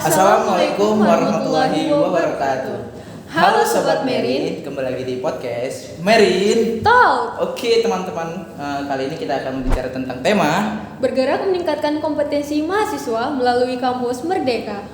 Assalamualaikum warahmatullahi wabarakatuh. Halo Sobat Merin, kembali lagi di podcast Merin Talk. Oke teman-teman, kali ini kita akan berbicara tentang tema Bergerak meningkatkan kompetensi mahasiswa melalui kampus Merdeka.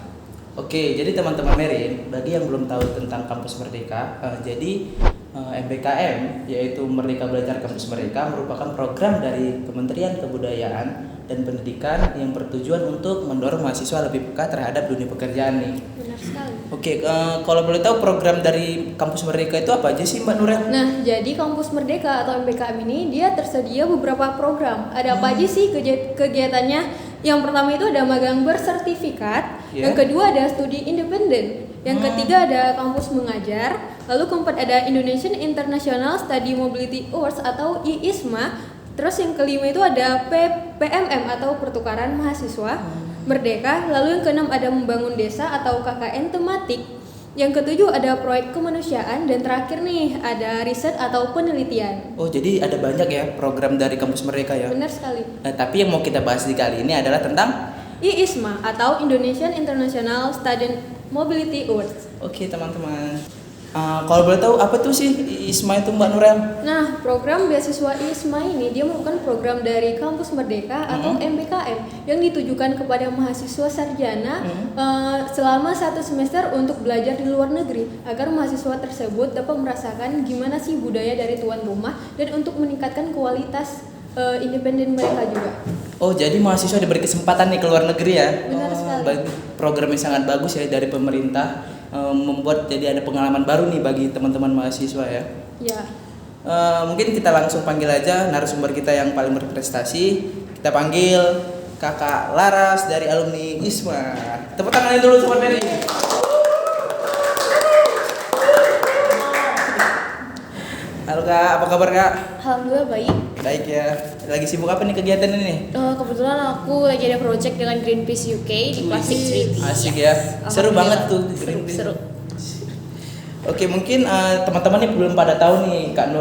Oke, jadi teman-teman Merin, bagi yang belum tahu tentang kampus Merdeka, jadi MBKM, yaitu Merdeka Belajar Kampus Merdeka, merupakan program dari Kementerian Kebudayaan dan Pendidikan yang bertujuan untuk mendorong mahasiswa lebih peka terhadap dunia pekerjaan nih. Benar sekali. Oke, kalau boleh tahu program dari Kampus Merdeka itu apa aja sih Mbak Nurel? Nah, jadi Kampus Merdeka atau MBKM ini dia tersedia beberapa program. Ada apa aja sih kegiatannya? Yang pertama itu ada magang bersertifikat, yang kedua ada studi independen, yang ketiga ada kampus mengajar, lalu keempat ada Indonesian International Study Mobility Awards atau IISMA, terus yang kelima itu ada PMM atau pertukaran mahasiswa Merdeka, lalu yang keenam ada membangun desa atau KKN tematik, yang ketujuh ada proyek kemanusiaan, dan terakhir nih ada riset atau penelitian. Oh, jadi ada banyak ya program dari Kampus Merdeka ya? Benar sekali. Nah, tapi yang mau kita bahas di kali ini adalah tentang IISMA atau Indonesian International Student Mobility Awards. Oke teman-teman, kalau boleh tahu apa tuh sih IISMA itu Mbak Nurel? Nah, program beasiswa IISMA ini dia merupakan program dari Kampus Merdeka atau MBKM yang ditujukan kepada mahasiswa sarjana selama 1 semester untuk belajar di luar negeri agar mahasiswa tersebut dapat merasakan gimana sih budaya dari tuan rumah dan untuk meningkatkan kualitas independen mereka juga. Oh, jadi mahasiswa diberi kesempatan nih ke luar negeri ya? Benar sekali. Program yang sangat bagus ya dari pemerintah, membuat jadi ada pengalaman baru nih bagi teman-teman mahasiswa ya. Ya. Mungkin kita langsung panggil aja narasumber kita yang paling berprestasi. Kita panggil Kakak Laras dari alumni IISMA. Tepuk tangannya dulu Sobat Meri. Halo Kak, apa kabar Kak? Alhamdulillah baik. Baik ya. Lagi sibuk apa nih kegiatan ini? Kebetulan aku lagi ada project dengan Greenpeace UK di Plastic Treaty. Asik ya. Seru banget tuh Greenpeace. Seru. Oke, mungkin teman-teman nih belum pada tahu nih Kak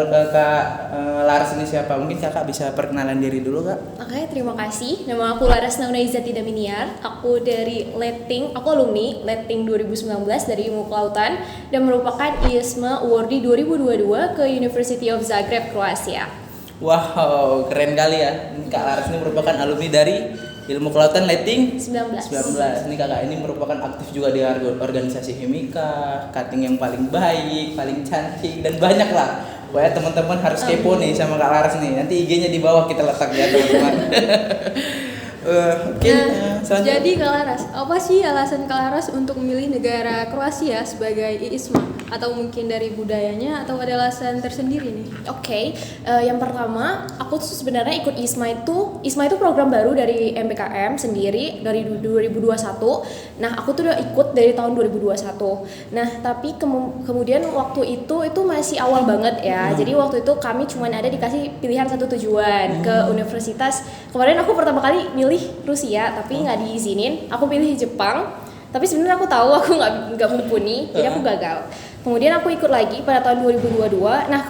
Laras ini siapa. Mungkin Kakak bisa perkenalan diri dulu Kak. Oke, terima kasih. Nama aku Laras Nauna Izzati Daminiar. Aku dari Letting, aku alumni Letting 2019 dari Ilmu Kelautan dan merupakan IISMA Awardee 2022 ke University of Zagreb, Kroasia. Wow, keren kali ya. Kak Laras ini merupakan alumni dari Ilmu Kelautan Letting 19. Ini kakak ini merupakan aktif juga di organisasi Himika, cutting yang paling baik, paling cantik, dan banyak lah. Pokoknya teman-teman harus kepo nih sama Kak Laras nih. Nanti IG-nya di bawah kita letak ya teman-teman. Jadi Kak Laras, apa sih alasan Kak Laras untuk memilih negara Kroasia sebagai IISMA? Atau mungkin dari budayanya atau ada alasan tersendiri nih? Oke, yang pertama aku tuh sebenarnya ikut IISMA itu program baru dari MBKM sendiri dari 2021. Nah, aku tuh udah ikut dari tahun 2021. Nah, tapi kemudian waktu itu masih awal banget ya. Jadi waktu itu kami cuma ada dikasih pilihan satu tujuan ke universitas. Kemarin aku pertama kali milih Rusia, tapi nggak diizinin. Aku pilih Jepang. Tapi sebenarnya aku tahu aku nggak mumpuni, jadi aku gagal. Kemudian aku ikut lagi pada tahun 2022. Nah,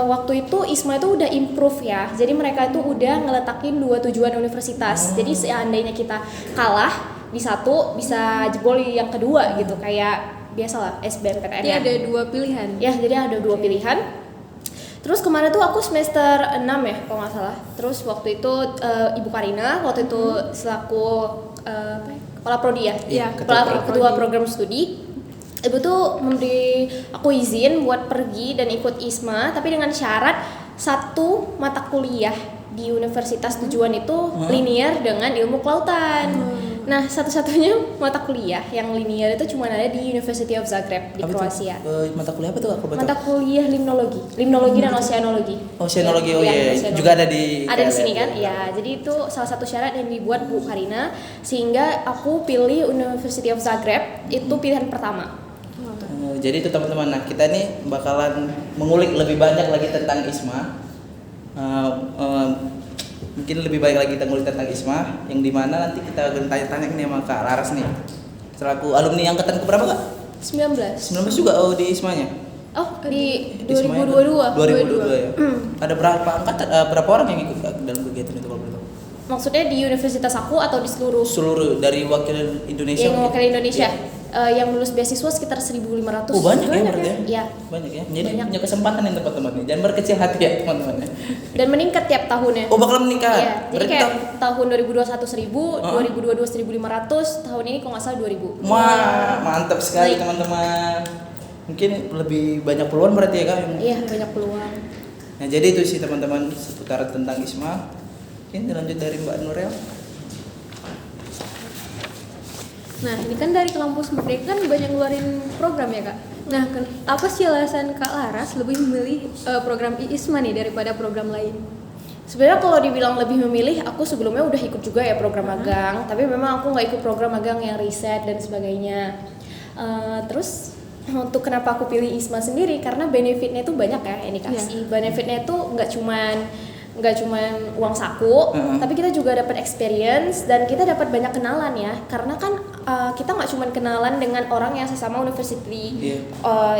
waktu itu IISMA itu udah improve ya. Jadi mereka itu udah ngeletakin 2 tujuan universitas. Jadi seandainya kita kalah di satu, bisa jebol yang kedua gitu. Kayak biasalah SBMPTN. Jadi ada 2 pilihan. Ya, jadi ada 2 pilihan. Terus kemarin tuh aku semester 6 ya kalau nggak salah. Terus waktu itu Ibu Karina waktu itu selaku kepala prodi ya, ketua program studi. Ibu tuh memberi aku izin buat pergi dan ikut IISMA, tapi dengan syarat 1 mata kuliah di universitas tujuan itu linear dengan ilmu kelautan. Nah, satu-satunya mata kuliah yang linear itu cuma ada di University of Zagreb di Kroasia. Mata kuliah apa tuh Kak? Mata kuliah limnologi dan oceanologi. Oceanologi, juga ada di sini kan? Ya, jadi itu salah satu syarat yang dibuat Bu Karina sehingga aku pilih University of Zagreb itu pilihan pertama. Jadi itu teman-teman, nah kita nih bakalan mengulik lebih banyak lagi tentang IISMA. Mungkin lebih baik lagi kita ngulik tentang IISMA, yang dimana nanti kita akan tanya-tanya nih sama Kak Laras nih, selaku alumni angkatan keberapa Kak? 19 juga di IISMA-nya? Oh, di 2022 ya? Ada berapa angkatan, berapa orang yang ikut dalam kegiatan itu kalau boleh tahu? Maksudnya di universitas aku atau di seluruh Seluruh dari wakil Indonesia. yang mungkin? mewakili Indonesia? Iya. Yang lulus beasiswa sekitar 1.500. Oh banyak ya berarti ya? Iya. Banyak ya. Jadi Banyak. punya kesempatan nih teman-teman nih. Jangan berkecil hati ya teman-teman ya. Dan meningkat tiap tahunnya. Oh bakal meningkat. Iya, jadi Berarti kayak tahun 2021 1000, Uh-huh. 2022 1.500, tahun ini kalau nggak salah 2000. Wah, mantap sekali Baik. teman-teman. Mungkin lebih banyak peluang berarti ya Kak. Iya, banyak peluang. Nah, jadi itu sih teman-teman seputar tentang ISMA. Mungkin dilanjut dari Mbak Nurel. Nah, ini kan dari kampus Merdeka kan banyak ngeluarin program ya, Kak. Nah, apa sih alasan Kak Laras lebih memilih program ISMA nih daripada program lain? Sebenarnya kalau dibilang lebih memilih, aku sebelumnya udah ikut juga ya program magang, tapi memang aku nggak ikut program magang yang riset dan sebagainya. Terus untuk kenapa aku pilih ISMA sendiri, karena benefitnya itu banyak ya ini kasih. Benefitnya itu nggak cuman uang saku, tapi kita juga dapat experience dan kita dapat banyak kenalan ya. Karena kan kita nggak cuman kenalan dengan orang yang sesama university,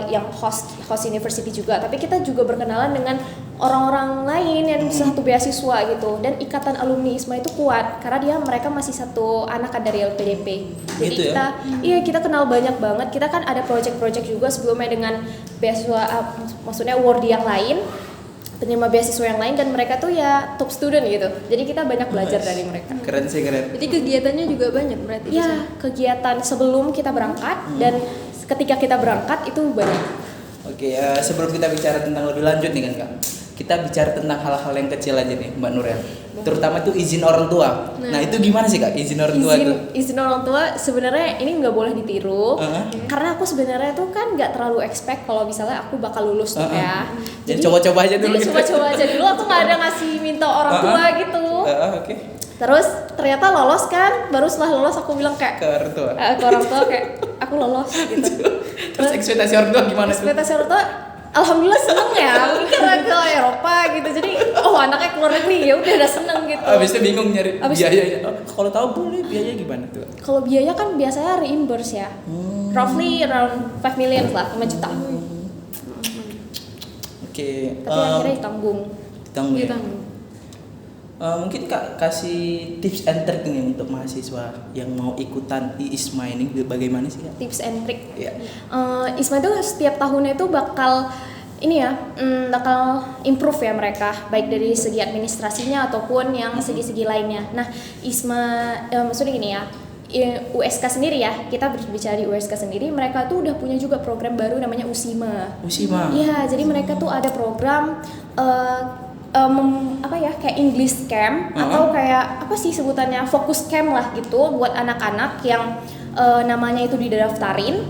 yang host university juga, tapi kita juga berkenalan dengan orang-orang lain yang satu beasiswa gitu. Dan ikatan alumni ISMA itu kuat karena mereka masih satu anakan dari LPDP. Jadi Gitu ya? kita kenal banyak banget. Kita kan ada project-project juga sebelumnya dengan beasiswa, maksudnya awardee yang lain, penerima beasiswa yang lain, dan mereka tuh ya top student gitu. Jadi kita banyak belajar dari mereka. Keren sih, keren. Jadi kegiatannya juga banyak berarti di sana? Ya, kegiatan sebelum kita berangkat dan ketika kita berangkat itu banyak. Oke, sebelum kita bicara tentang lebih lanjut nih kan Kak, kita bicara tentang hal-hal yang kecil aja nih Mbak Nurel. Terutama itu izin orang tua. Nah itu gimana sih Kak izin orang tua itu? Izin orang tua sebenarnya ini nggak boleh ditiru, karena aku sebenarnya tuh kan nggak terlalu expect kalau misalnya aku bakal lulus tuh ya. Jadi coba-coba aja dulu. Jadi coba-coba aja dulu, aku nggak ada ngasih minta orang tua gitu. Oke. Terus ternyata lolos kan, baru setelah lolos aku bilang kayak Ke orang tua. ke orang tua kayak aku lolos gitu. Terus ekspektasi orang tua gimana tuh? Ekspektasi orang tua, alhamdulillah seneng ya, mungkin karena ke Eropa gitu, jadi anaknya keluar negeri, ya udah seneng gitu. Abis itu bingung nyari Abis- biayanya. Kalau tahu boleh biayanya gimana tuh? Kalau biaya kan biasanya reimburse ya, roughly around 5 million lah, 5 juta. Oke. Tapi akhirnya ditanggung. Ditanggung ya? Ditanggung. Mungkin Kak kasih tips and trick nih untuk mahasiswa yang mau ikutan ISMA ini bagaimana sih Kak? Tips and trick. Iya. ISMA itu setiap tahunnya itu bakal bakal improve ya mereka, baik dari segi administrasinya ataupun yang segi-segi lainnya. Nah, ISMA maksudnya gini ya, USK sendiri ya, kita berbicara di USK sendiri, mereka tuh udah punya juga program baru namanya USIMA. USIMA. Iya, jadi mereka tuh ada program kayak English camp atau kayak apa sih sebutannya, fokus camp lah gitu buat anak-anak yang namanya itu didaftarin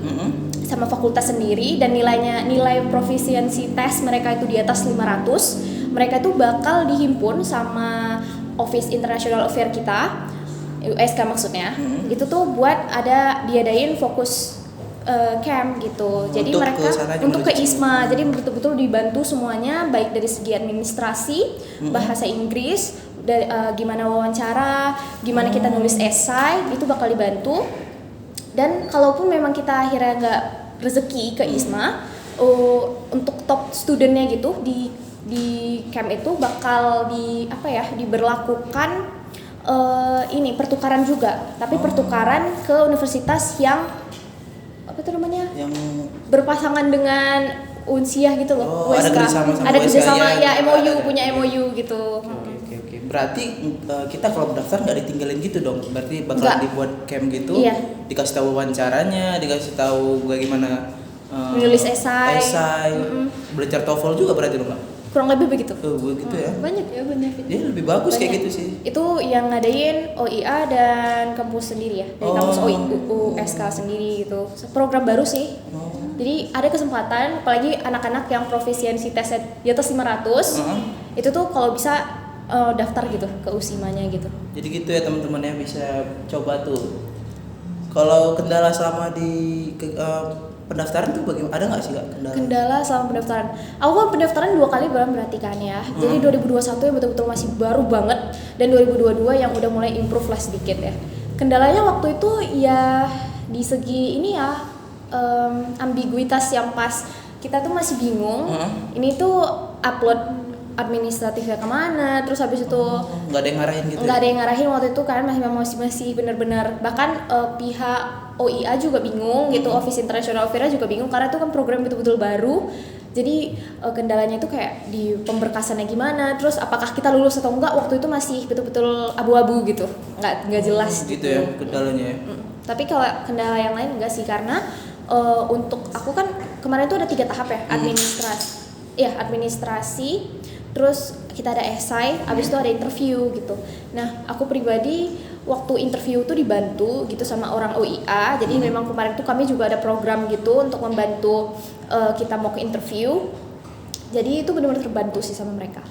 sama fakultas sendiri, dan nilai proficiency test mereka itu di atas 500. Mereka tuh bakal dihimpun sama Office International Affairs kita, USK maksudnya. Itu tuh buat diadain fokus camp gitu. Jadi Untuk mereka kesananya untuk ke menuju ISMA, jadi betul-betul dibantu semuanya, baik dari segi administrasi, bahasa Inggris, gimana wawancara, gimana kita nulis esai, itu bakal dibantu. Dan kalaupun memang kita akhirnya nggak rezeki ke ISMA, untuk top studentnya gitu di camp itu bakal diberlakukan pertukaran juga, tapi pertukaran ke universitas yang Yang berpasangan dengan Unsiah gitu loh. ada USK. kerjasama sama Ada USK, kerjasama ya. ya, MOU, Ada. punya MOU gitu. Oke. Berarti kita kalau mendaftar nggak ditinggalin gitu dong. Berarti bakal Nggak. dibuat camp gitu. Iya. Dikasih tahu wawancaranya, dikasih tahu bagaimana Menulis esai. Belajar TOEFL juga berarti dong Kak? Kurang lebih begitu. Begitu ya. Banyak ya benefit. Jadi lebih bagus kayak Banyak. gitu sih. Itu yang ngadain OIA dan kampus sendiri ya, dari kampus USK sendiri gitu. Program baru sih. Jadi ada kesempatan, apalagi anak-anak yang profisiensi tesnya di atas 500, itu tuh kalau bisa daftar gitu ke USIMA-nya gitu. Jadi gitu ya teman-teman ya, bisa coba tuh. Kalau kendala selama di pendaftaran tuh bagaimana? Ada nggak sih Kak kendala? Kendala selama pendaftaran. Aku kan pendaftaran 2 kali berarti kan ya. Jadi 2021 yang betul-betul masih baru banget, dan 2022 yang udah mulai improve lah sedikit ya. Kendalanya waktu itu ya di segi ini ya, ambiguitas yang pas kita tuh masih bingung. Ini tuh upload administratifnya kemana, terus habis itu Nggak ada yang ngarahin gitu. nggak ada yang ngarahin waktu itu kan, masih benar-benar, bahkan pihak OIA juga bingung gitu, Office International Affairs juga bingung karena itu kan program betul-betul baru. Jadi kendalanya itu kayak di pemberkasannya gimana, terus apakah kita lulus atau enggak, waktu itu masih betul-betul abu-abu gitu, nggak jelas gitu ya kendalanya ya. Tapi kalau kendala yang lain enggak sih, karena untuk aku kan kemarin tuh ada 3 tahap ya, administrasi, terus kita ada esai, abis itu ada interview gitu. Nah aku pribadi waktu interview tuh dibantu gitu sama orang OIA, jadi memang kemarin tuh kami juga ada program gitu untuk membantu kita mau ke interview, jadi itu benar-benar terbantu sih sama mereka.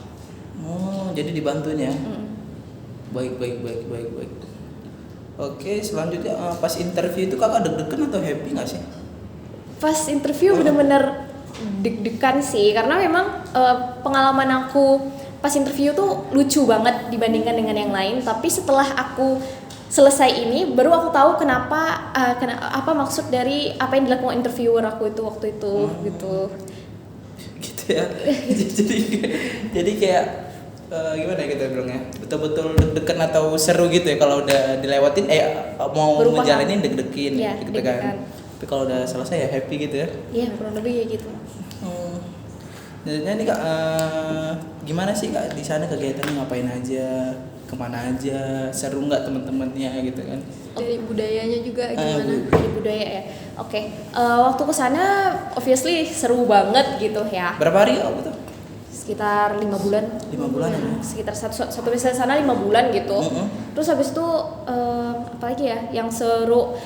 Oh, jadi dibantunya. Baik. Oke, selanjutnya pas interview itu kakak deg-degan atau happy nggak sih? Pas interview bener-bener deg-degan sih, karena memang pengalaman aku pas interview tuh lucu banget dibandingkan dengan yang lain. Tapi setelah aku selesai ini, baru aku tahu kenapa apa maksud dari apa yang dilakukan interviewer aku itu waktu itu gitu. Gitu ya. jadi kayak gimana ya kita bilangnya, betul-betul deg-degan atau seru gitu ya kalau udah dilewatin mau Berupa ngejalanin deg-degan ya, gitu deg-degan. kan. Tapi kalau udah selesai ya happy gitu ya. Iya, kurang lebih kayak gitu. Jadi kak gimana sih kak di sana kegiatannya, ngapain aja, kemana aja, seru nggak teman-temannya gitu kan? Dari budayanya juga gimana? Dari budaya ya. Oke. Waktu kesana obviously seru banget gitu ya. Berapa hari kak tuh? Sekitar 5 bulan. 5 bulan ya? Sekitar satu misalnya sana 5 bulan gitu. Terus habis itu apalagi ya yang seru,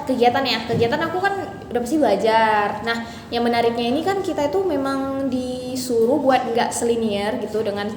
kegiatan aku kan udah pasti belajar. Nah yang menariknya ini kan kita itu memang disuruh buat nggak selinier gitu dengan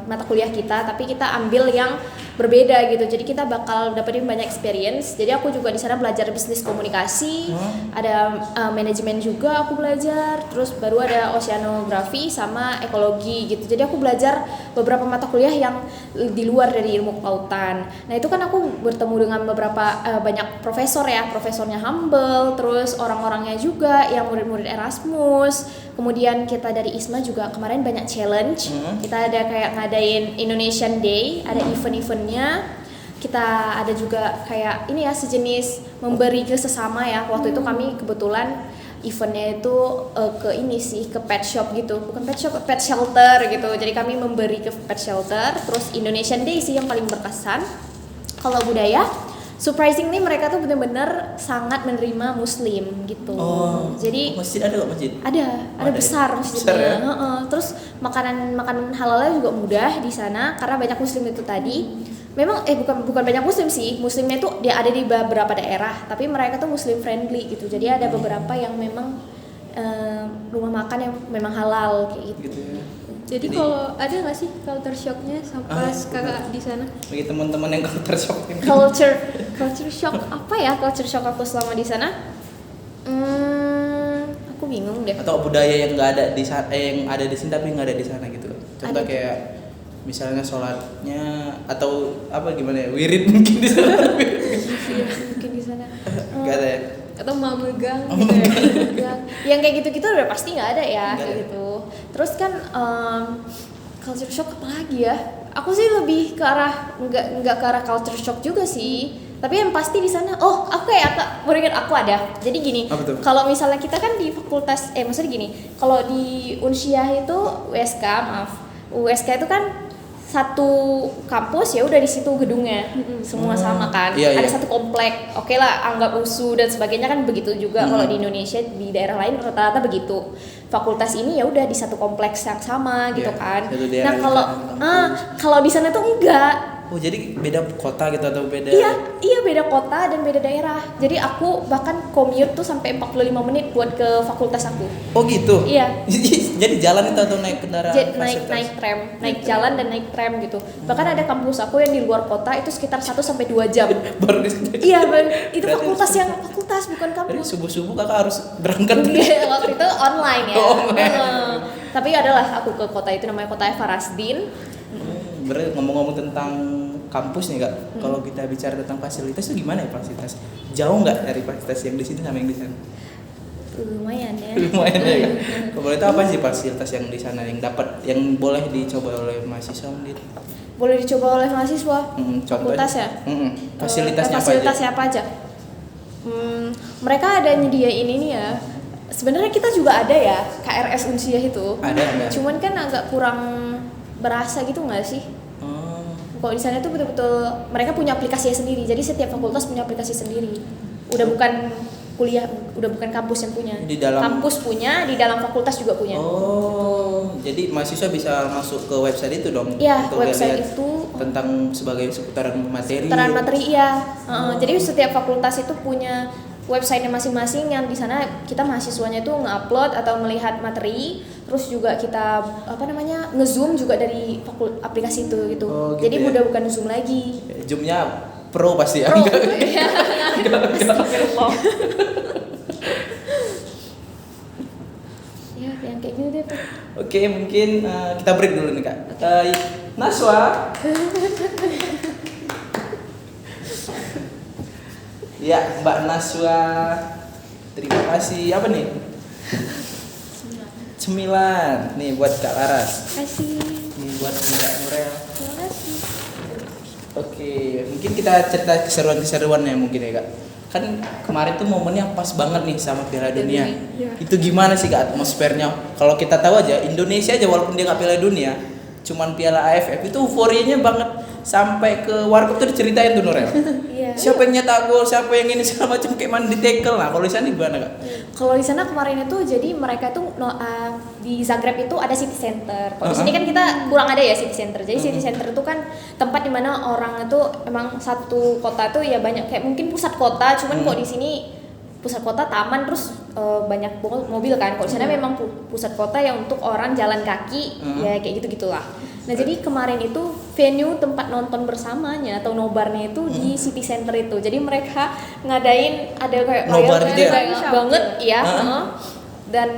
mata kuliah kita, tapi kita ambil yang berbeda gitu, jadi kita bakal dapetin banyak experience. Jadi aku juga di sana belajar bisnis komunikasi, ada manajemen juga aku belajar, terus baru ada oceanografi sama ekologi gitu. Jadi aku belajar beberapa mata kuliah yang di luar dari ilmu kelautan. Nah itu kan aku bertemu dengan beberapa banyak profesornya humble, terus orang-orangnya juga yang murid-murid Erasmus. Kemudian kita dari ISMA juga kemarin banyak challenge. Kita ada kayak ngadain Indonesian Day, ada event-eventnya. Kita ada juga kayak ini ya, sejenis memberi ke sesama ya. Waktu itu kami kebetulan eventnya itu ke pet shop gitu, bukan pet shop, pet shelter gitu. Jadi kami memberi ke pet shelter. Terus Indonesian Day sih yang paling berkesan. Kalau budaya, surprisingly mereka tuh benar-benar sangat menerima Muslim gitu. Jadi masjid ada nggak masjid? Ada besar masjidnya. Besar ya? Terus makanan halalnya juga mudah di sana karena banyak Muslim itu tadi. Memang bukan banyak Muslim sih. Muslimnya tuh dia ada di beberapa daerah, tapi mereka tuh Muslim friendly gitu. Jadi ada beberapa yang memang rumah makan yang memang halal kayak gitu. Ya. Jadi kalau ada nggak sih culture shocknya pas kakak di sana? Bagi teman-teman yang culture shock ini. Culture shock apa ya? Culture shock aku selama di sana? Aku bingung deh. Atau budaya yang nggak ada di sana, yang ada di sini tapi nggak ada di sana gitu. Contoh kayak misalnya sholatnya atau apa gimana ya, wirid mungkin di sana. Mungkin di sana. Nggak ada ya? Atau memegang gitu ya? Yang kayak gitu-gitu udah pasti nggak ada ya kayak gitu. Terus kan culture shock apa lagi ya? Aku sih lebih ke arah nggak ke arah culture shock juga sih. Tapi yang pasti di sana, baru ingat aku ada. Jadi gini, kalau misalnya kita kan di fakultas, maksudnya gini, kalau di Unsyah itu USK itu kan satu kampus ya udah di situ gedungnya semua sama kan, ada satu komplek, oke lah anggap USU dan sebagainya kan begitu juga. Kalau di Indonesia di daerah lain rata-rata begitu, fakultas ini ya udah di satu kompleks yang sama gitu kan. Nah kalau di sana tuh enggak. Jadi beda kota gitu atau beda? Iya beda kota dan beda daerah. Jadi aku bahkan commute tuh sampai 45 menit buat ke fakultas aku. Oh gitu? Iya. Jadi jalan itu atau naik kendaraan? Naik tram, naik jalan dan naik tram gitu. Bahkan ada kampus aku yang di luar kota itu sekitar 1 sampai 2 jam. Baru di sini. Iya, itu fakultas bukan kampus. Jadi subuh-subuh kakak harus berangkat. Waktu itu online ya. Tapi adalah aku ke kota itu namanya kota Farasdin. Berarti ngomong-ngomong tentang kampus nih kak, kalau kita bicara tentang fasilitas itu gimana ya fasilitas? Jauh nggak dari fasilitas yang di sini sama yang di sana? Lumayan ya. Lumayan ya. Kalau boleh tahu apa sih fasilitas yang di sana yang dapat yang boleh dicoba oleh mahasiswa sendiri? Boleh dicoba oleh mahasiswa. Fakultas ya? Fasilitasnya Fasilitasnya apa aja? Mereka ada nyediain ini ya. Sebenarnya kita juga ada ya KRS Unsiah itu. Ada. Cuman kan agak kurang berasa gitu nggak sih? Kalau di sana itu betul-betul mereka punya aplikasinya sendiri. Jadi setiap fakultas punya aplikasi sendiri. Udah bukan kuliah, udah bukan kampus yang punya. Di dalam kampus punya, di dalam fakultas juga punya. Jadi mahasiswa bisa masuk ke website itu dong? Iya, untuk website lihat itu tentang sebagai seputaran materi. Seputaran materi iya. Jadi setiap fakultas itu punya website-nya masing-masing yang di sana kita mahasiswanya itu nge-upload atau melihat materi, terus juga kita nge-zoom juga dari aplikasi itu gitu. Gitu jadi ya? udah bukan zoom lagi. Zoom-nya pro pasti ya. Pro. Ya, yang kayak gitu deh. Oke, mungkin kita break dulu nih Kak. Naswa. Ya, Mbak Naswa. Terima kasih. Apa nih? Cemilan. Nih buat Kak Laras. Kasih. Nih buat Mbak Nurel. Terima kasih. Oke, mungkin kita cerita keseruan-keseruannya mungkin ya Kak. Kan kemarin tuh momennya pas banget nih sama Piala Dunia. Iya. Itu gimana sih Kak atmosfernya? Kalau kita tahu aja Indonesia aja walaupun dia nggak Piala Dunia, cuman Piala AFF itu euforianya banget sampai ke warkop tuh diceritain tuh Nurel. Iya. Siapa yang nyetak gol, siapa yang ini segala macam kayak mana di tackle. Nah, kalau di sana gimana Kak? Kalau di sana kemarin itu jadi mereka tuh di Zagreb itu ada city center. Kalau di sini kan kita kurang ada ya city center. Jadi city center itu kan tempat dimana orang itu emang satu kota tuh ya banyak kayak mungkin pusat kota. Cuman kok di sini pusat kota taman terus banyak mobil kan. Kalau di sana memang pusat kota yang untuk orang jalan kaki ya kayak gitu gitulah. Nah jadi kemarin itu venue tempat nonton bersamanya atau nobarnya itu di city center itu. Jadi mereka ngadain ada kayak Nobar layar gitu ya? banyak banget ya. Dan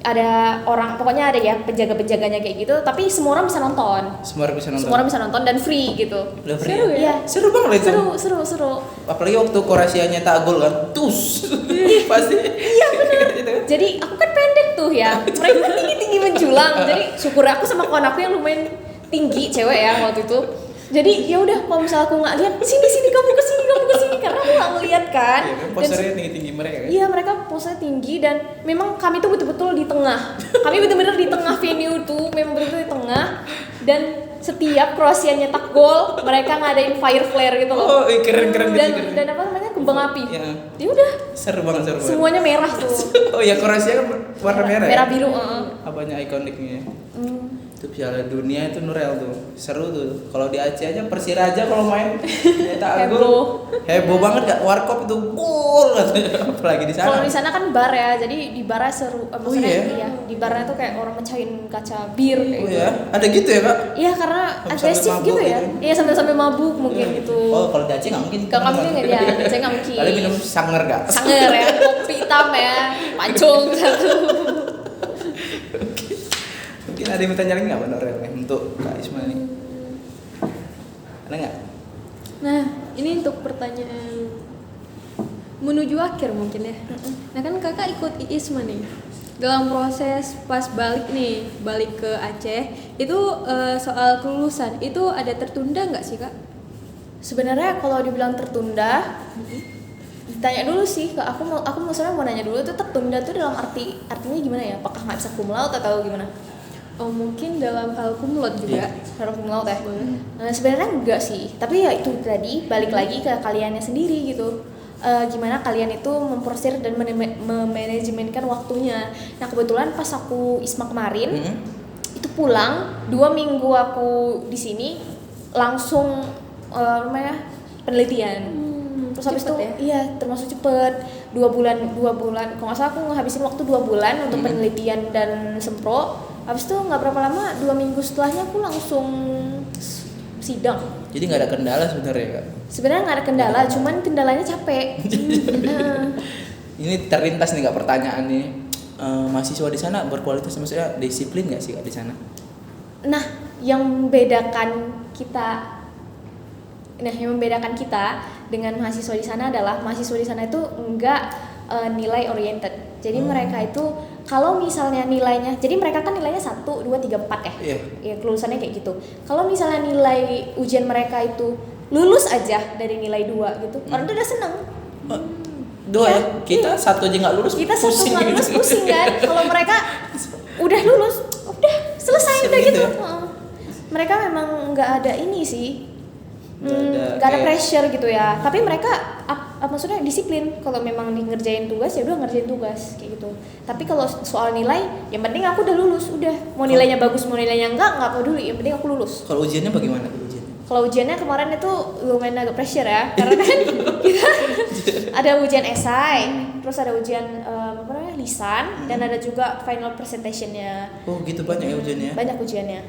ada orang pokoknya ada ya penjaga-penjaganya kayak gitu. Tapi semua orang bisa nonton. Semua orang bisa nonton. Semua orang bisa nonton dan free gitu. Udah free Seru ya? Seru banget itu. Seru. Apalagi waktu Kroasia nyetak gol kan. Tus. Pasti. Iya benar. Jadi aku kan pendek tuh ya. Mereka kan tinggi menjulang. Jadi syukur aku sama kawan aku yang lumayan tinggi cewek ya waktu itu. Jadi ya udah kalau misalnya aku nggak lihat sini kamu kesini karena aku nggak ngeliat kan. Iya, kan posternya tinggi mereka kan. Iya mereka posenya tinggi dan memang kami tuh betul-betul di tengah. Kami betul-betul di tengah venue tuh, memang betul-betul di tengah. Dan setiap Kroasia nyetak gol, mereka ngadain fire flare gitu loh. Oh, keren Dan apa namanya kembang api. Ya. Ya udah. Seru banget. Semuanya merah tuh. Oh ya Kroasia kan warna merah. Merah ya? biru. Apanya ikoniknya? Itu Piala Dunia itu Nurel tuh. Seru tuh. Kalau di Aceh aja Persiraja kalau main nyetak gol. Heboh banget Kak. Warkop itu gol apalagi di sana. Kalau di sana kan bar ya, jadi di bar seru. Maksudnya iya? iya, di barnya tuh kayak orang mecahin kaca bir kayak gitu. Ya, ada gitu ya Kak? Iya karena Sambil agresif mabuk gitu ya. gitu. Iya sambil mabuk mungkin gitu. Oh kalau di Aceh nggak mungkin. Gak mungkin ya, saya nggak mungkin. Kalian minum sanger Kak? Sanger ya, kopi hitam ya, pancung satu. Mungkin ada yang bertanya lagi nggak Mbak Nurel untuk Kak Isma nih? Ada nggak? Nah, ini untuk pertanyaan menuju akhir mungkin ya. Nah kan kakak ikut IISMA nih. Dalam proses pas balik ke Aceh itu soal kelulusan itu ada tertunda nggak sih kak? Sebenarnya kalau dibilang tertunda, ditanya dulu sih ke aku maksudnya mau nanya dulu itu tertunda tuh dalam artinya gimana ya? Apakah nggak bisa cum laude atau gimana? Oh mungkin dalam hal cum laude juga. Dalam cum laude ya. Nah, sebenarnya enggak sih, tapi ya itu tadi balik lagi ke kaliannya sendiri gitu. Gimana kalian itu memporsir dan memanajemenkan waktunya. Nah kebetulan pas aku ISMA kemarin itu pulang 2 minggu aku di sini langsung penelitian. Terus habis itu ya? iya termasuk cepet 2 bulan kalau nggak salah aku ngabisin waktu 2 bulan untuk penelitian dan sempro. Habis itu nggak berapa lama 2 minggu setelahnya aku langsung sidang. Jadi nggak ada kendala sebenarnya Kak? Sebenarnya nggak ada kendala, cuman kendalanya capek. Ini terlintas nih Kak pertanyaan nih. Mahasiswa di sana berkualitas maksudnya disiplin nggak sih Kak di sana? Nah, yang membedakan kita dengan mahasiswa di sana adalah mahasiswa di sana itu enggak nilai oriented. Jadi mereka itu kalau misalnya nilainya, jadi mereka kan nilainya 1, 2, 3, 4 ya. Iya. Ya kelulusannya kayak gitu. Kalau misalnya nilai ujian mereka itu lulus aja dari nilai 2 gitu, orang tuh udah seneng. Dua Iya, ya, kita satu aja nggak lulus, Kita satu pusing nggak lulus gitu. pusing kan. Kalau mereka udah lulus, udah selesai udah Gitu gitu. ya? Heeh. Mereka memang nggak ada ini sih, Nggak ada nggak ada kayak- pressure gitu ya. Tapi mereka maksudnya disiplin. Kalau memang ngerjain tugas ya udah ngerjain tugas kayak gitu. Tapi kalau soal nilai, yang penting aku udah lulus, udah. Mau nilainya bagus, mau nilainya nggak peduli. Yang penting aku lulus. Kalau ujiannya bagaimana tuh ujiannya? Kalau ujiannya kemarin itu lumayan agak pressure ya, karena kan kita ada ujian esai, terus ada ujian apa namanya lisan, dan ada juga final presentationnya. Oh gitu banyak ya ujiannya. Banyak ujiannya.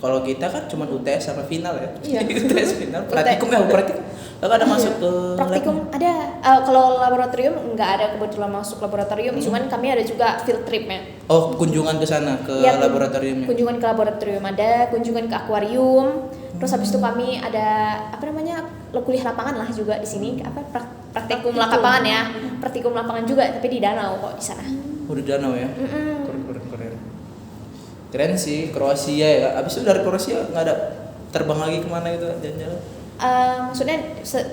Kalau kita kan cuma UTS sama final ya. Iya. UTS final. Praktikum ya, praktikum. Kakak ada masuk ke Praktikum labnya? ada. Kalau laboratorium nggak ada kebetulan masuk laboratorium, cuman kami ada juga field tripnya. Oh, kunjungan ke sana ke Iya, laboratoriumnya. Kunjungan ke laboratorium ada, kunjungan ke akuarium. Terus habis itu kami ada apa namanya kuliah lapangan lah juga di sini, apa praktikum lapangan ya, praktikum lapangan juga tapi di danau kok di sana. Oh, di danau ya. Mm-mm. Keren. Keren sih, Kroasia ya. Abis itu dari Kroasia nggak ada terbang lagi kemana gitu jalan-jalan? Maksudnya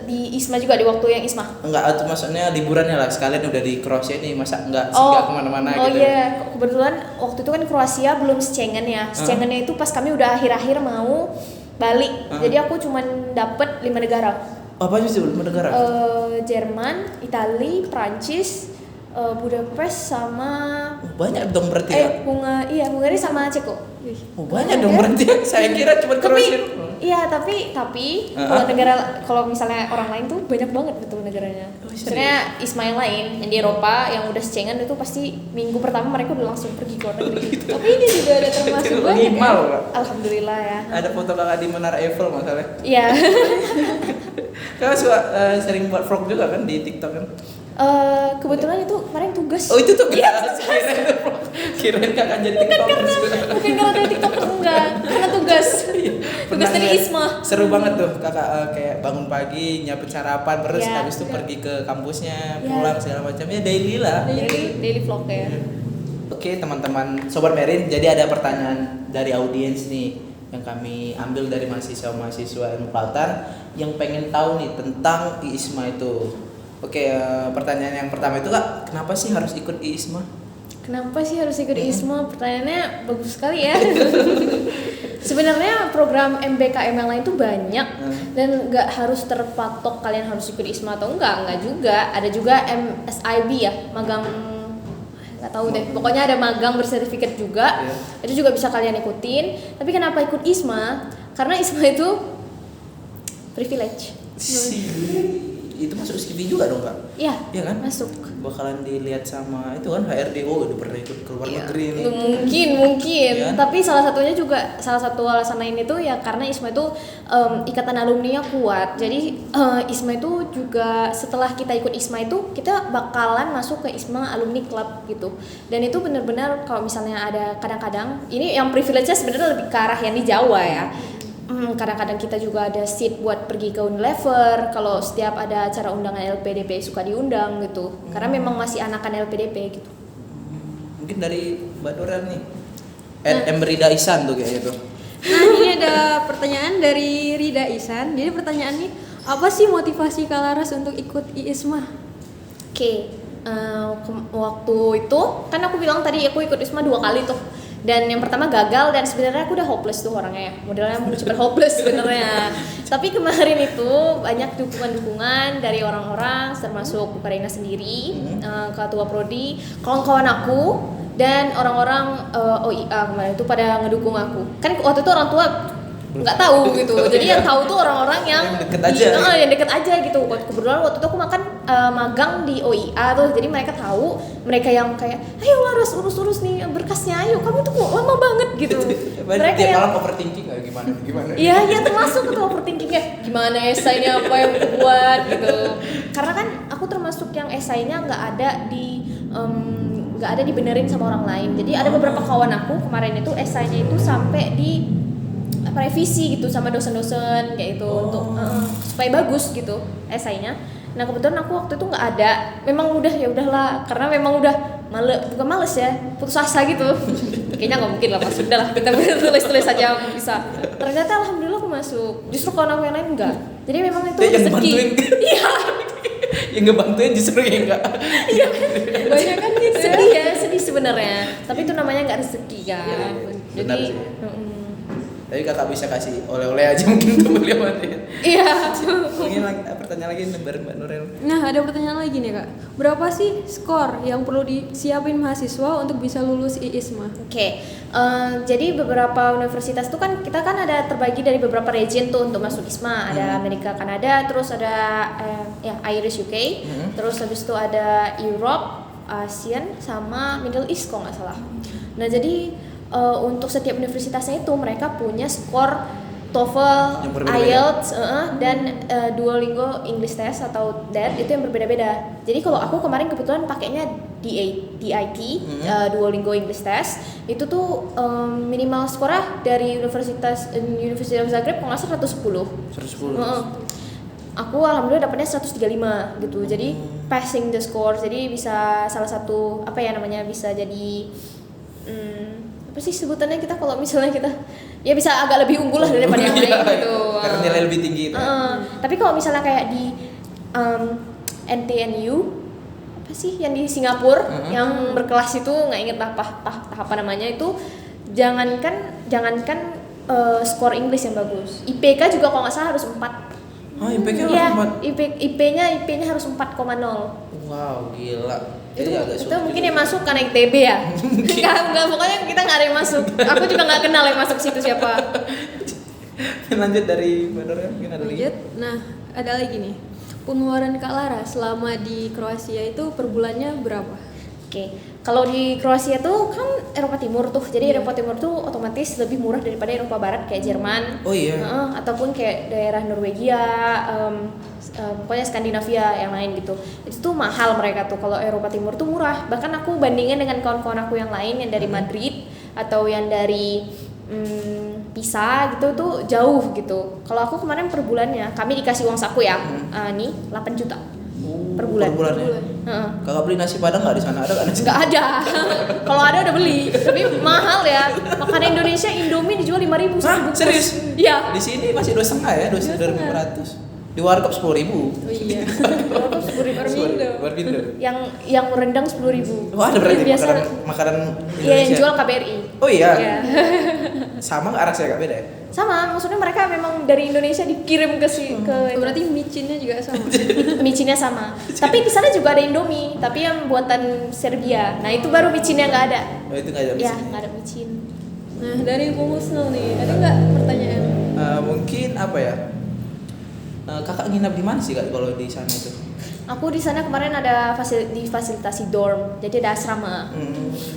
di ISMA juga di waktu yang ISMA. Enggak, atau maksudnya liburannya lah sekalian udah di Kroasia nih, masa nggak singgah kemana-mana oh gitu? iya, kebetulan waktu itu kan Kroasia belum Schengen ya. Schengennya itu pas kami udah akhir-akhir mau balik. Jadi aku cuman dapet 5 negara. Apa aja sih 5 negara? Jerman, Italia, Prancis, Budapest sama Banyak dong berarti ya? Hungari sama Ceko. Oh, banyak dong berarti ya. Saya kira cuma Kroasia. Iya, tapi kalau negara, kalau misalnya orang lain tuh banyak banget gitu negaranya. Sebenarnya ISMA yang lain yang di Eropa yang udah Schengen itu pasti minggu pertama mereka udah langsung pergi ke luar negeri. Tapi ini juga ada termasuk Itu banyak lima ya. loh, Kak. Alhamdulillah ya. Ada foto kakak di Menara Eiffel masalahnya. Iya. Kakak suka sering buat vlog juga kan di TikTok kan? Kebetulan itu kemarin tugas. Oh itu tuh Iya, kirain kakak jadi TikTokers juga. bukan karena dari TikTok enggak, karena tugas. Tugas dari Pernah ISMA. Seru banget tuh kakak kayak bangun pagi nyiapin sarapan terus Iya. habis itu pergi ke kampusnya Iya. pulang segala macam ya daily lah. Daily vlog ya. Oke teman-teman Sobat Merin, jadi ada pertanyaan dari audiens nih yang kami ambil dari mahasiswa-mahasiswa ilmu kelautan yang pengen tahu nih tentang IISMA itu. Oke, pertanyaan yang pertama itu Kak, kenapa sih harus ikut IISMA? Kenapa sih harus ikut ISMA? Pertanyaannya bagus sekali ya. Sebenarnya program MBKM yang lain tuh banyak dan nggak harus terpatok kalian harus ikut ISMA atau enggak juga. Ada juga MSIB ya, magang nggak tahu deh. Pokoknya ada magang bersertifikat juga. Itu juga bisa kalian ikutin. Tapi kenapa ikut ISMA? Karena ISMA itu privilege. Itu masuk skripsi juga dong Kak? Iya, Iya kan? masuk. Bakalan dilihat sama itu kan HRD, oh udah pernah ikut ke luar negeri nih. Mungkin. Ya. Tapi salah satu alasan lain itu ya karena ISMA itu ikatan alumni-nya kuat. Jadi ISMA itu juga setelah kita ikut ISMA itu kita bakalan masuk ke ISMA Alumni Club gitu. Dan itu benar-benar kalau misalnya ada kadang-kadang ini yang privilege-nya sebenarnya lebih ke arah yang di Jawa ya. Kadang-kadang kita juga ada seat buat pergi ke Unilever kalau setiap ada acara undangan LPDP suka diundang gitu karena memang masih anakan LPDP gitu. Mungkin dari Mbak Dora nih Rida Isan tuh kayaknya tuh. Nah, ini ada pertanyaan dari Rida Isan. Jadi pertanyaannya, apa sih motivasi Kak Laras untuk ikut IISMA? Oke, waktu itu kan aku bilang tadi aku ikut ISMA 2 kali tuh. Dan yang pertama gagal dan sebenarnya aku udah hopeless tuh orangnya ya. Modelnya super hopeless sebenarnya. Tapi kemarin itu banyak dukungan-dukungan dari orang-orang termasuk Bu Karina sendiri, ketua prodi, kawan-kawan aku dan orang-orang OIA kemarin itu pada ngedukung aku. Kan waktu itu orang tua nggak tahu gitu. Jadi yang tahu tuh orang-orang yang deket aja. yang deket aja gitu. Kebetulan waktu itu aku magang di OIA tuh. Jadi mereka tahu, mereka yang kayak, "Ayo Laras urus-urus nih berkasnya. Ayo, kamu tuh lama banget." gitu. Mereka tiap malam overthinking nggak gimana? Iya, termasuk tuh overthinkingnya. Gimana esainya apa yang aku buat gitu. Karena kan aku termasuk yang esainya nggak ada dibenerin sama orang lain. Jadi ada beberapa kawan aku kemarin itu esainya itu sampai di revisi gitu sama dosen-dosen kayak gitu untuk supaya bagus gitu esainya. Nah kebetulan aku waktu itu nggak ada, memang udah ya udahlah, karena memang udah bukan males ya, putus asa gitu. Kayaknya nggak mungkin lah Mas, udahlah kita tulis saja bisa. Ternyata alhamdulillah aku masuk. Justru kawan aku yang lain enggak. Jadi memang itu Dia yang rezeki. bantuin. Iya. Yang ngebantuin justru yang enggak. Iya. Banyak kan gitu ya. Sedih ya, sedih sebenarnya. Tapi itu namanya nggak rezeki kan. Iya, benar Jadi, sih. mm-mm. Tapi kakak bisa kasih oleh-oleh aja mungkin untuk beliau nanti. Iya. Mungkin pertanyaan lagi dari Mbak Nurel. Nah, ada pertanyaan lagi nih Kak. Berapa sih skor yang perlu disiapin mahasiswa untuk bisa lulus IISMA? Oke, jadi beberapa universitas tuh kan kita kan ada terbagi dari beberapa region tuh untuk masuk ISMA. Ada Amerika, Kanada, terus ada ya Irish, UK, terus habis itu ada Europe, ASEAN, sama Middle East kalau nggak salah. Nah jadi untuk setiap universitasnya itu mereka punya skor TOEFL, Yang berbeda-beda. IELTS, dan Duolingo English Test atau DAT itu yang berbeda-beda. Jadi kalau aku kemarin kebetulan pakainya DIT, Duolingo English Test, itu tuh minimal skornya dari Universitas Zagreb kalau nggak salah 110. 110. Aku alhamdulillah dapatnya 135 gitu. Jadi passing the score. Jadi bisa salah satu apa ya namanya bisa jadi apa sih sebutannya kita kalau misalnya kita ya bisa agak lebih unggul lah daripada yang lain gitu. Karena nilai lebih tinggi itu. Tapi kalau misalnya kayak di NTNU apa sih yang di Singapura yang berkelas itu nggak inget apa namanya itu jangankan skor Inggris yang bagus. IPK juga kalau nggak salah harus 4. Oh, IPK harus Iya, 4. IP-nya harus 4,0. Wow, gila. Itu Jadi agak itu sulit mungkin juga. yang masuk karena ITB ya. Enggak, pokoknya kita nggak ada yang masuk. Aku juga nggak kenal yang masuk situ siapa. Lanjut dari Mbak Nurel, mungkin ada lagi. Lanjut. Nah, ada lagi nih. Pengeluaran Kak Lara selama di Kroasia itu per bulannya berapa? Oke, kalau di Kroasia tuh kan Eropa Timur tuh, jadi Eropa Timur tuh otomatis lebih murah daripada Eropa Barat kayak Jerman, Oh iya. ataupun kayak daerah Norwegia, pokoknya Skandinavia yang lain gitu. Itu tuh mahal mereka tuh. Kalau Eropa Timur tuh murah. Bahkan aku bandingin dengan kawan-kawan aku yang lain yang dari Madrid atau yang dari Pisa gitu tuh jauh gitu. Kalau aku kemarin per bulannya, kami dikasih uang saku ya, nih 8 juta. Per bulan. Per bulan ya. Heeh. Kakak beli nasi padang nggak di sana? Ada nggak nasi? Nggak ada. Kalau ada udah beli. Tapi mahal ya. Makanan Indonesia Indomie dijual 5.000 Hah? sebungkus. Serius? Iya. Di sini masih 2,5 ya, 2.500. Di warkop 10.000. Oh iya. Berapa? 10.000 per minggu. Warbindo. Yang rendang 10.000. Wah, ada berarti Biasa. makanan Iya, yang Indonesia. jual KBRI. Oh iya. Iya. Sama nggak rasanya, Kak, beda ya? Sama, maksudnya mereka memang dari Indonesia dikirim ke Berarti micinnya juga sama. micinnya sama. Tapi di sana juga ada Indomie, tapi yang buatan Serbia. Nah, itu baru micinnya nggak ada. Oh, itu nggak ada di Ya, sini. nggak ada micin. Nah, dari Bung Husnul nih, ada nggak pertanyaan? Mungkin apa ya? Kakak nginap di mana sih, Kak, kalau di sana itu? Aku di sana kemarin ada difasilitasi dorm, jadi ada asrama.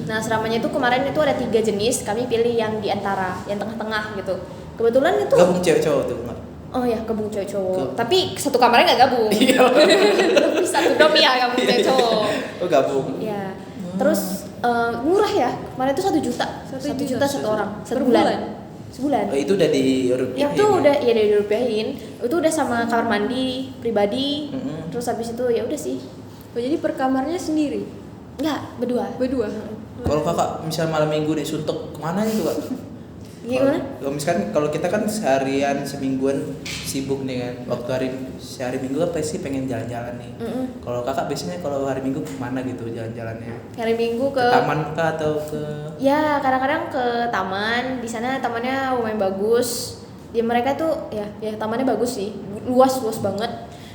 Nah, asramanya itu kemarin itu ada 3 jenis, kami pilih yang di antara, yang tengah-tengah gitu. Kebetulan itu Gabung cewek cowok tuh, nggak? oh ya gabung cowok cowok. Tapi satu kamarnya nggak gabung. Iya. Tapi satu dorm ya gabung cowok cowok. Oh, gabung. Ya. Terus murah ya. Kemarin itu 1 juta. 1 juta satu orang Per satu bulan? bulan. Sebulan. Oh, itu udah di Ya itu udah ya dari dirupiahin. Itu udah sama kamar mandi pribadi. Terus habis itu ya udah sih. Oh, jadi per kamarnya sendiri? Enggak, berdua. Berdua? Kalau kakak misal malam minggu nih suntuk kemana itu, Kak? Gimana? Kalau misalkan kalau kita kan seharian semingguan sibuk nih kan, waktu sehari minggu kan pasti pengen jalan-jalan nih. Kalau kakak biasanya kalau hari minggu kemana gitu jalan-jalannya? Hari Minggu Ke taman kah atau ke? ya kadang-kadang ke taman. Di sana tamannya lumayan bagus. Ya mereka tuh ya tamannya bagus sih, luas banget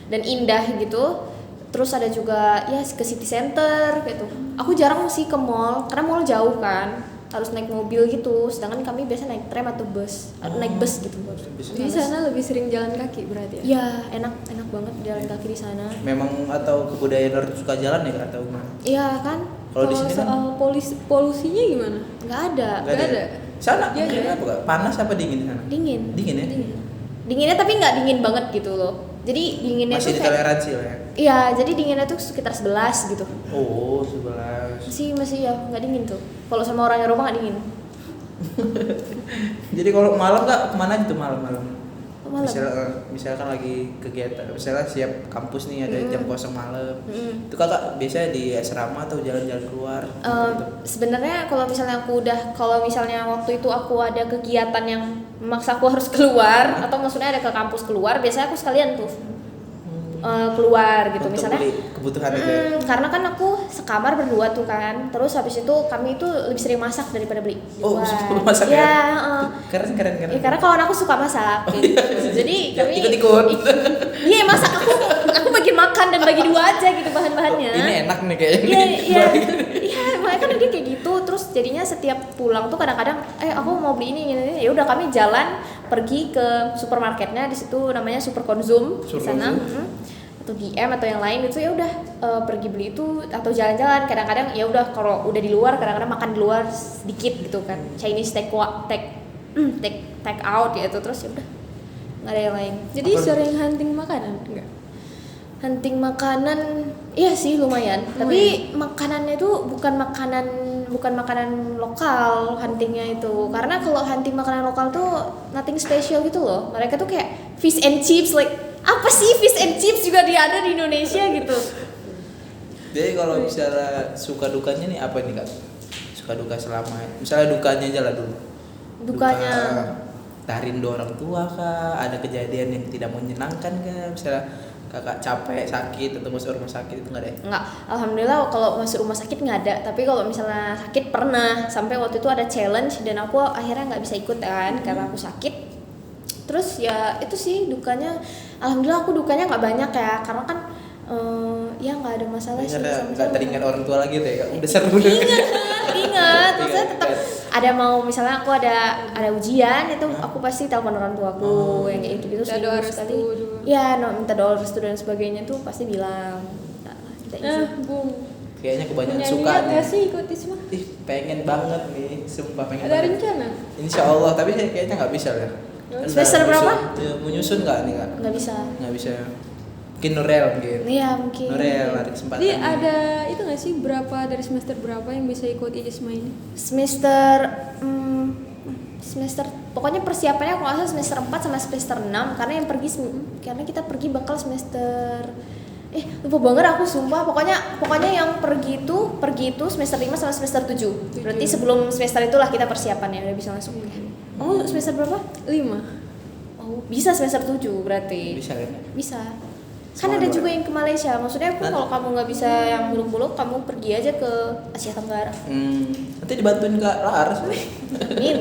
dan indah gitu. Terus ada juga ya ke city center gitu. Aku jarang sih ke mall karena mall jauh kan, harus naik mobil gitu. Sedangkan kami biasa naik tram atau bus, naik bus gitu. Di sana lebih sering jalan kaki berarti ya? Ya enak banget jalan kaki di sana. Memang atau kebudayaan orang suka jalan ya, Kak, atau gimana? Iya kan? Kalau di sini kan soal polusinya gimana? Nggak ada. nggak nggak ada. Sana Iya, mungkin iya. apa, Kak? Panas apa dingin di sana? Dingin. Dingin ya? Dinginnya tapi nggak dingin banget gitu loh. Jadi dinginnya Masih tuh kayak ditoleransi lah ya. iya, jadi dinginnya tuh sekitar 11 gitu. Oh, 11. Masih ya nggak dingin tuh. Kalau sama orang Eropa nggak dingin. Jadi kalau malam Kak kemana gitu malam-malam? malam. Misalkan lagi kegiatan, misalnya siap kampus nih ada jam kosong malam. Mm-mm. Itu kakak biasanya di asrama atau jalan-jalan keluar? Gitu. Sebenarnya kalau misalnya waktu itu aku ada kegiatan yang memaksa aku harus keluar atau maksudnya ada ke kampus keluar, biasanya aku sekalian tuh keluar gitu. Untuk misalnya beli kebutuhan aja. karena kan aku sekamar berdua tuh kan, terus habis itu kami itu lebih sering masak daripada beli di Oh, luar. suka masak ya, ya? heeh. Keren. Ya, karena kawan aku suka masak gitu. Jadi kami Ikut-ikut. Iya, masak aku bagi makan dan bagi dua aja gitu bahan-bahannya. Ini enak nih kayaknya. Iya. Iya, makanya kan dia kayak gitu. Terus jadinya setiap pulang tuh kadang-kadang aku mau beli ini. Ya udah kami jalan pergi ke supermarketnya, di situ namanya Super Konsum di sana. Atau DM atau yang lain itu, ya udah pergi beli itu atau jalan-jalan. Kadang-kadang ya udah kalau udah di luar kadang-kadang makan di luar sedikit gitu kan. Chinese take out ya itu, terus ya udah nggak ada yang lain. Jadi sering hunting makanan enggak? Hunting makanan, iya sih lumayan. Tapi makanannya itu bukan makanan lokal huntingnya itu. Karena kalau hunting makanan lokal tuh nothing special gitu loh. Mereka tuh kayak fish and chips, like apa sih fish and chips juga dia ada di Indonesia gitu. Jadi kalau misalnya suka dukanya nih apa nih kak? Suka duka selama, misalnya dukanya aja lah dulu. Dukanya Duka rindu orang tua kah? Ada kejadian yang tidak menyenangkan kah? Misalnya kakak capek, sakit atau masuk rumah sakit, itu nggak ada ya? Enggak, alhamdulillah kalau masuk rumah sakit nggak ada. Tapi kalau misalnya sakit pernah, sampai waktu itu ada challenge dan aku akhirnya nggak bisa ikut kan karena aku sakit. Terus ya itu sih dukanya. Alhamdulillah aku dukanya nggak banyak ya, karena kan ya nggak ada masalah sih. Nggak teringat orang tua lagi deh kak, udah seru. Ingat, maksudnya tetap ada, mau misalnya aku ada ujian itu aku pasti telepon orang tuaku yang kayak gitu Minta doa seminggu restu sekali. juga. Ya, minta doa restu dan sebagainya tuh pasti bilang. Kita izin. Bung. Kayaknya kebanyakan Punya suka niat nih. nggak sih ikut ISMA? Ih, pengen banget nih, sumpah pengen Ada banget. rencana? Insya Allah, tapi saya kayaknya nggak bisa ya. Semester berapa? Mau nyusun nggak nih kak? Nggak bisa. Nggak bisa. Mungkin Nurel mungkin. Iya mungkin. Nurel ada kesempatan. Jadi ada itu nggak sih berapa dari semester berapa yang bisa ikut ISMA ini? Semester pokoknya persiapannya kalau nggak salah semester 4 sama semester 6 karena yang pergi karena kita pergi bakal semester lupa banget aku sumpah, pokoknya yang pergi itu semester 5 sama semester 7. Berarti sebelum semester itulah kita persiapannya udah bisa masuk. Oh, semester berapa? 5. Oh, bisa semester 7 berarti. Bisa kan? Bisa. Kan ada juga yang ke Malaysia. Maksudnya aku kalau kamu nggak bisa yang muluk-muluk, kamu pergi aja ke Asia Tenggara. Nanti dibantuin Kak Laras. Amin.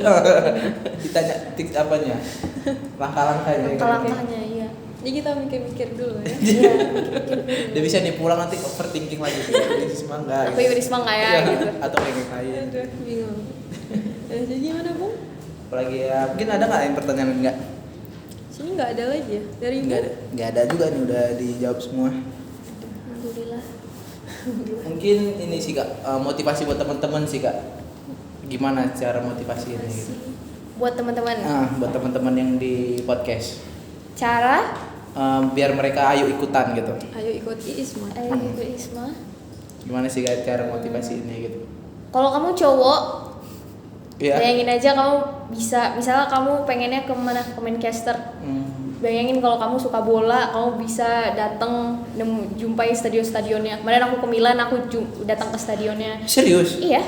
Ditanya tips apanya? Langkah-langkahnya. Langkah-langkahnya, iya. Jadi kita mikir-mikir dulu ya. Iya. Dia bisa nih pulang nanti overthinking lagi. Ini semangat. Apa Yurisma nggak ya gitu. Atau yang lain. Aduh, bingung. Jadi gimana, Bung? Apalagi ya, mungkin ada nggak yang pertanyaan enggak? Sini nggak ada lagi ya? Dari Ibu? Nggak ada juga nih, udah dijawab semua. Alhamdulillah. Mungkin ini sih Kak, motivasi buat teman-teman sih Kak. Gimana cara motivasi ini? Gitu? Buat teman-teman. Buat teman-teman yang di podcast. Cara Biar mereka ayo ikutan gitu. Ayo ikut ISMA. itu Isma. Gimana sih Kak cara motivasi ini gitu? Kalau kamu cowok, Iya. bayangin aja kamu bisa, misalnya kamu pengennya kemana, ke Manchester. Bayangin kalau kamu suka bola, kamu bisa datang jumpai stadion-stadionnya. Kemarin aku ke Milan, aku datang ke stadionnya. Serius? Iya.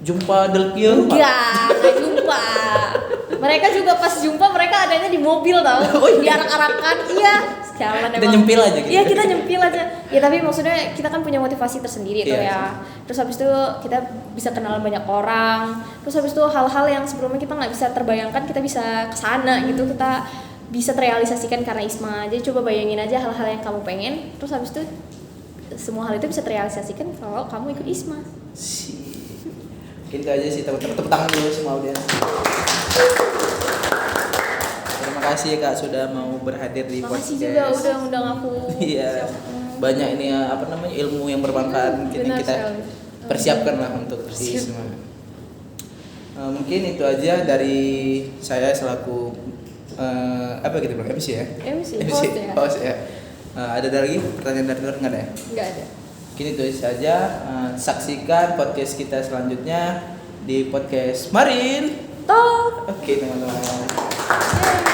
Jumpa Del Piero? Enggak jumpa. Mereka juga pas jumpa mereka adanya di mobil tau. Oh, iya. Diarak-arakan. Iya. Sialan Kita emang. nyempil aja gitu. Iya, kita nyempil aja. Ya tapi maksudnya kita kan punya motivasi tersendiri tuh Iya, ya. Terus habis itu kita bisa kenal banyak orang. Terus habis itu hal-hal yang sebelumnya kita nggak bisa terbayangkan, kita bisa kesana gitu. Kita bisa terrealisasikan karena ISMA. Jadi coba bayangin aja hal-hal yang kamu pengen. Terus habis itu semua hal itu bisa terrealisasikan kalau kamu ikut ISMA. Itu aja sih, tepuk tangan dulu semua audiens. Terima kasih ya Kak sudah mau berhadir di podcast. Makasih juga udah undang aku. Iya. Banyak ini ya, ilmu yang bermanfaat mungkin yang Benar kita sekali. persiapkan lah untuk di ISMA. Mungkin itu aja dari saya selaku apa gitu bang, MC ya? MC, host ya? Ada lagi pertanyaan dari luar nggak ada ya? Nggak ada. Mungkin itu saja. Saksikan podcast kita selanjutnya di podcast Marin. Toh. Oke teman-teman. Yeay.